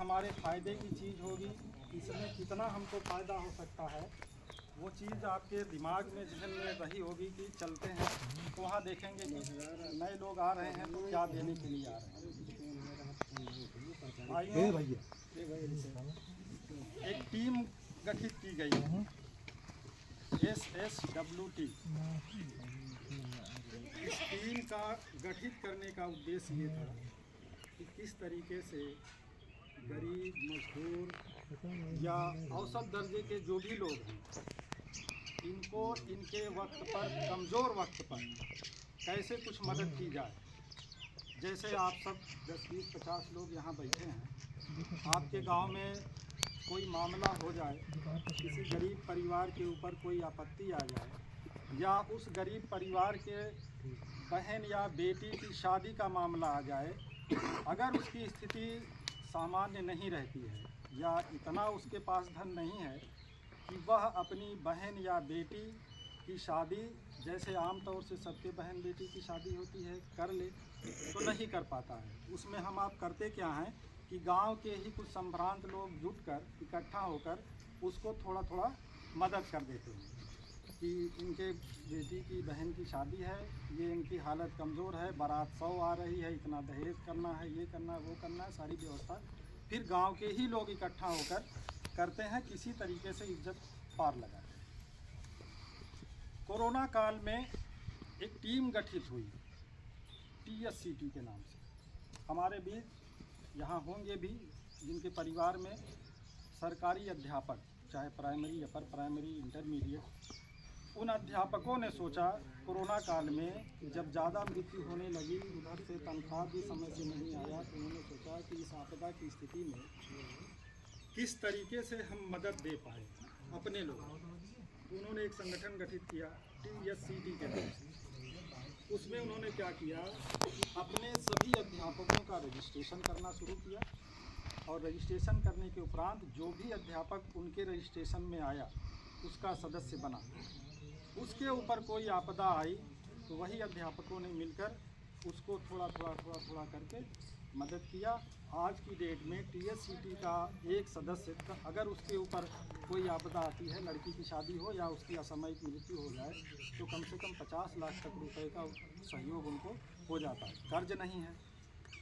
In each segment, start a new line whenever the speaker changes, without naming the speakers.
हमारे फ़ायदे की चीज़ होगी, इसमें कितना हमको फ़ायदा हो सकता है, वो चीज़ आपके दिमाग में जहन में रही होगी कि चलते हैं तो वहाँ देखेंगे कि नए लोग आ रहे हैं तो क्या देने के लिए आ रहे हैं। भाइयों, एक टीम गठित की गई है, SSWT। इस टीम का गठित करने का उद्देश्य ये था कि किस तरीके से गरीब, मजदूर या औसत दर्जे के जो भी लोग हैं, इनको इनके वक्त पर, कमज़ोर वक्त पर कैसे कुछ मदद की जाए। जैसे आप सब 10, 20, 50 लोग यहाँ बैठे हैं, आपके गांव में कोई मामला हो जाए, किसी गरीब परिवार के ऊपर कोई आपत्ति आ जाए, या उस गरीब परिवार के बहन या बेटी की शादी का मामला आ जाए, अगर उसकी स्थिति सामान्य नहीं रहती है या इतना उसके पास धन नहीं है कि वह अपनी बहन या बेटी की शादी, जैसे आमतौर से सबके बहन बेटी की शादी होती है, कर ले, तो नहीं कर पाता है। उसमें हम आप करते क्या हैं कि गांव के ही कुछ संभ्रांत लोग जुटकर इकट्ठा होकर उसको थोड़ा थोड़ा मदद कर देते हैं कि इनके बेटी की बहन की शादी है, ये इनकी हालत कमज़ोर है, बारात 100 आ रही है, इतना दहेज करना है, ये करना है, वो करना है, सारी व्यवस्था फिर गांव के ही लोग इकट्ठा होकर करते हैं, किसी तरीके से इज्जत पार लगाते हैं। कोरोना काल में एक टीम गठित हुई TSCT के नाम से। हमारे बीच यहाँ होंगे भी जिनके परिवार में सरकारी अध्यापक, चाहे प्राइमरी, अपर प्राइमरी, इंटरमीडिएट, उन अध्यापकों ने सोचा कोरोना काल में जब ज़्यादा मृत्यु होने लगी, उधर से तनख्वाह भी समय से नहीं आया, तो उन्होंने सोचा कि इस आपदा की स्थिति में किस तरीके से हम मदद दे पाए अपने लोगों को। उन्होंने एक संगठन गठित किया TSCT के नाम से। उसमें उन्होंने क्या किया, अपने सभी अध्यापकों का रजिस्ट्रेशन करना शुरू किया, और रजिस्ट्रेशन करने के उपरांत जो भी अध्यापक उनके रजिस्ट्रेशन में आया उसका सदस्य बना। उसके ऊपर कोई आपदा आई तो वही अध्यापकों ने मिलकर उसको थोड़ा करके मदद किया। आज की डेट में TSCT का एक सदस्य अगर उसके ऊपर कोई आपदा आती है, लड़की की शादी हो या उसकी असामयिक मृत्यु हो जाए, तो कम से कम 50 लाख तक रुपए का सहयोग उनको हो जाता है। कर्ज नहीं है।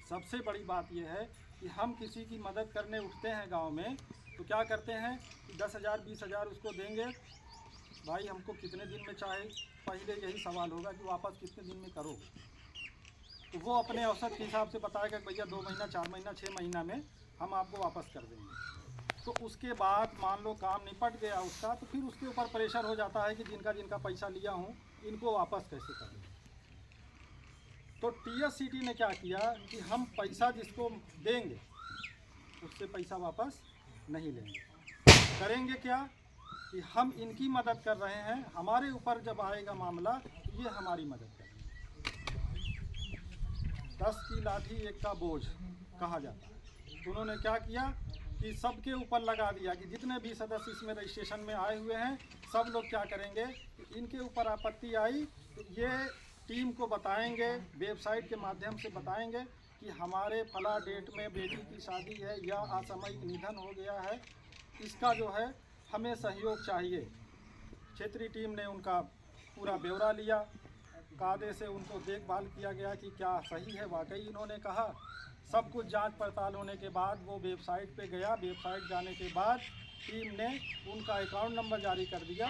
सबसे बड़ी बात यह है कि हम किसी की मदद करने उठते हैं गांव में तो क्या करते हैं कि 10,000 20,000 उसको देंगे, भाई हमको कितने दिन में, चाहे पहले यही सवाल होगा कि वापस कितने दिन में करोगे, तो वो अपने औसत के हिसाब से बताएगा कि भैया 2 महीना, 4 महीना, 6 महीना में हम आपको वापस कर देंगे। तो उसके बाद मान लो काम निपट गया उसका, तो फिर उसके ऊपर प्रेशर हो जाता है कि जिनका पैसा लिया हूँ इनको वापस कैसे करें। तो TSCT ने क्या किया कि हम पैसा जिसको देंगे उससे पैसा वापस नहीं लेंगे। करेंगे क्या कि हम इनकी मदद कर रहे हैं, हमारे ऊपर जब आएगा मामला तो ये हमारी मदद करेंगे। 10 की लाठी एक का बोझ कहा जाता है। तो उन्होंने क्या किया कि सबके ऊपर लगा दिया कि जितने भी सदस्य इसमें रजिस्ट्रेशन में आए हुए हैं, सब लोग क्या करेंगे, इनके ऊपर आपत्ति आई तो ये टीम को बताएंगे, वेबसाइट के माध्यम से बताएंगे कि हमारे फला डेट में बेटी की शादी है या असामयिक निधन हो गया है, इसका जो है हमें सहयोग चाहिए। क्षेत्रीय टीम ने उनका पूरा ब्यौरा लिया, कायदे से उनको देखभाल किया गया कि क्या सही है। वाकई इन्होंने कहा, सब कुछ जांच पड़ताल होने के बाद वो वेबसाइट पे गया। वेबसाइट जाने के बाद टीम ने उनका अकाउंट नंबर जारी कर दिया,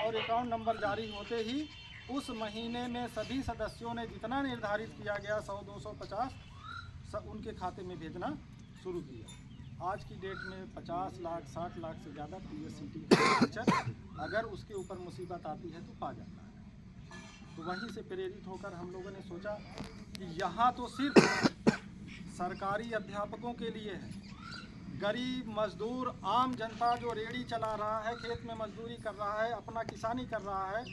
और अकाउंट नंबर जारी होते ही उस महीने में सभी सदस्यों ने जितना निर्धारित किया गया 100, 250 सब उनके खाते में भेजना शुरू किया। आज की डेट में 50 लाख, 60 लाख से ज़्यादा TSCT का अगर उसके ऊपर मुसीबत आती है तो पा जाता है। तो वहीं से प्रेरित होकर हम लोगों ने सोचा कि यहाँ तो सिर्फ सरकारी अध्यापकों के लिए है, गरीब, मजदूर, आम जनता जो रेड़ी चला रहा है, खेत में मजदूरी कर रहा है, अपना किसानी कर रहा है,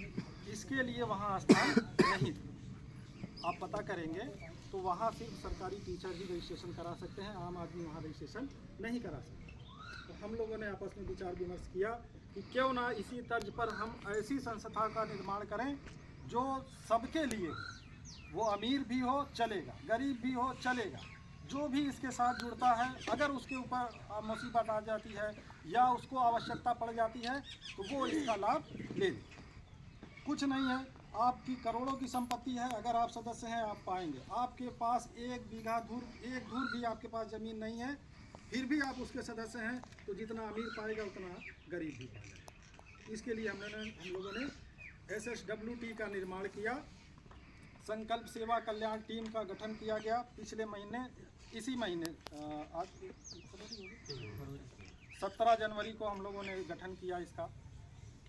इसके लिए वहाँ स्थान नहीं था। आप पता करेंगे तो वहाँ सिर्फ सरकारी टीचर ही रजिस्ट्रेशन करा सकते हैं, आम आदमी वहाँ रजिस्ट्रेशन नहीं करा सकता। तो हम लोगों ने आपस में विचार विमर्श किया कि क्यों ना इसी तर्ज पर हम ऐसी संस्था का निर्माण करें जो सबके लिए, वो अमीर भी हो चलेगा, गरीब भी हो चलेगा, जो भी इसके साथ जुड़ता है, अगर उसके ऊपर मुसीबत आ जाती है या उसको आवश्यकता पड़ जाती है तो वो इसका लाभ ले ले। कुछ नहीं है, आपकी करोड़ों की संपत्ति है, अगर आप सदस्य हैं आप पाएंगे। आपके पास एक धूर भी आपके पास ज़मीन नहीं है, फिर भी आप उसके सदस्य हैं, तो जितना अमीर पाएगा उतना गरीब भी पाएगा। इसके लिए हम लोगों ने SSWT का निर्माण किया। संकल्प सेवा कल्याण टीम का गठन किया गया पिछले महीने, इसी महीने आज 17 जनवरी को हम लोगों ने गठन किया इसका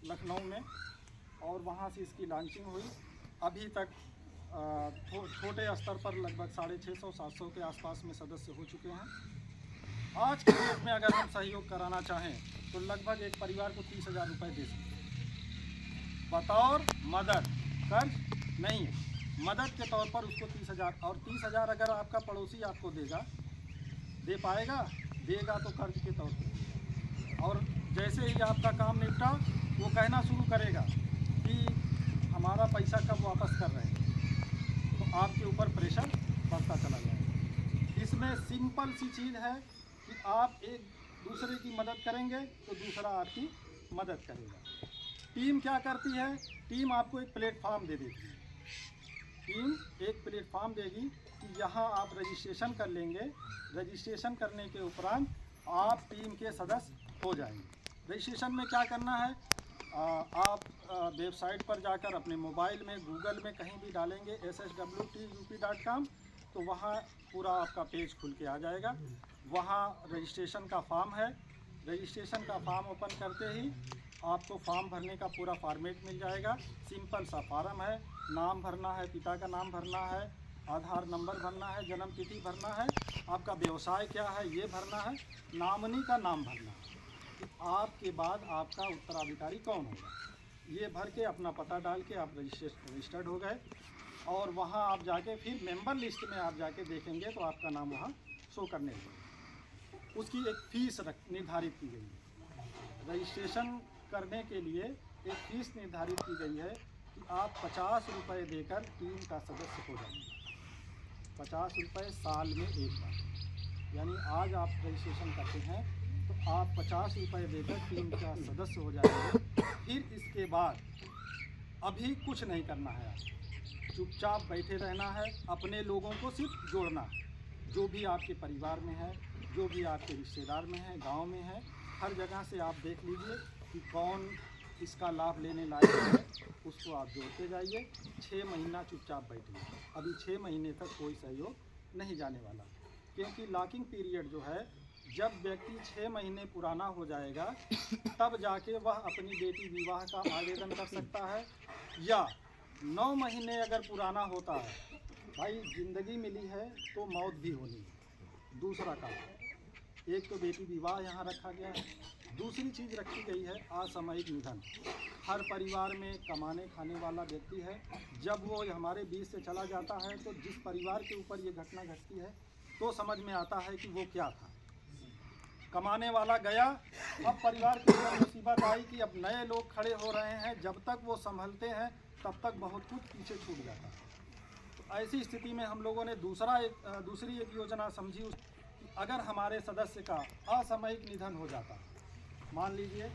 लखनऊ में, और वहाँ से इसकी लॉन्चिंग हुई। अभी तक छोटे स्तर पर लगभग 650-700 के आसपास में सदस्य हो चुके हैं। आज के डेट में अगर हम सहयोग कराना चाहें तो लगभग एक परिवार को 30,000 रुपये दे सकते हैं बतौर मदद, कर्ज नहीं है, मदद के तौर पर उसको 30,000। और 30,000 अगर आपका पड़ोसी आपको दे पाएगा, देगा तो कर्ज के तौर पर। और जैसे ही आपका काम निपटा वो कहना शुरू करेगा कि हमारा पैसा कब वापस कर रहे हैं, तो आपके ऊपर प्रेशर बढ़ता चला जाएगा। इसमें सिंपल सी चीज़ है कि आप एक दूसरे की मदद करेंगे तो दूसरा आपकी मदद करेगा। टीम क्या करती है, टीम आपको एक प्लेटफॉर्म दे देती है। टीम एक प्लेटफॉर्म देगी कि यहाँ आप रजिस्ट्रेशन कर लेंगे, रजिस्ट्रेशन करने के उपरांत आप टीम के सदस्य हो जाएंगे। रजिस्ट्रेशन में क्या करना है, आप वेबसाइट पर जाकर अपने मोबाइल में गूगल में कहीं भी डालेंगे SSWTUP.com, तो वहाँ पूरा आपका पेज खुल के आ जाएगा। वहाँ रजिस्ट्रेशन का फॉर्म है, रजिस्ट्रेशन का फॉर्म ओपन करते ही आपको फॉर्म भरने का पूरा फॉर्मेट मिल जाएगा। सिंपल सा फॉर्म है, नाम भरना है, पिता का नाम भरना है, आधार नंबर भरना है, जन्म तिथि भरना है, आपका व्यवसाय क्या है ये भरना है, नॉमिनी का नाम भरना है कि आपके बाद आपका उत्तराधिकारी कौन होगा, ये भर के अपना पता डाल के आप रजिस्टर्ड हो गए। और वहाँ आप जाके फिर मेंबर लिस्ट में आप जाके देखेंगे तो आपका नाम वहाँ शो करने लगेगा। उसकी एक फ़ीस निर्धारित की गई है। रजिस्ट्रेशन करने के लिए एक फ़ीस निर्धारित की गई है कि आप 50 रुपये देकर टीम का सदस्य हो जाएंगे। 50 रुपये साल में एक बार, यानी आज आप रजिस्ट्रेशन करते हैं तो आप 50 रुपये देकर टीम का सदस्य हो जाएंगे। फिर इसके बाद अभी कुछ नहीं करना है, आप चुपचाप बैठे रहना है, अपने लोगों को सिर्फ जोड़ना है। जो भी आपके परिवार में है, जो भी आपके रिश्तेदार में है, गांव में है, हर जगह से आप देख लीजिए कि कौन इसका लाभ लेने लायक है, उसको आप जोड़ते जाइए। 6 महीना चुपचाप बैठिए। अभी 6 महीने तक कोई सहयोग नहीं जाने वाला, क्योंकि लॉकिंग पीरियड जो है, जब व्यक्ति 6 महीने पुराना हो जाएगा तब जाके वह अपनी बेटी विवाह का आवेदन कर सकता है, या 9 महीने अगर पुराना होता है, भाई ज़िंदगी मिली है तो मौत भी होनी है। दूसरा काम, एक तो बेटी विवाह यहाँ रखा गया है, दूसरी चीज़ रखी गई है असामयिक निधन। हर परिवार में कमाने खाने वाला व्यक्ति है, जब वो हमारे बीच से चला जाता है तो जिस परिवार के ऊपर ये घटना घटती है तो समझ में आता है कि वो क्या था। कमाने वाला गया, अब परिवार के ऊपर मुसीबत आई कि अब नए लोग खड़े हो रहे हैं, जब तक वो संभलते हैं तब तक बहुत कुछ पीछे छूट जाता है। तो ऐसी स्थिति में हम लोगों ने दूसरी एक योजना समझी कि अगर हमारे सदस्य का असामयिक निधन हो जाता, मान लीजिए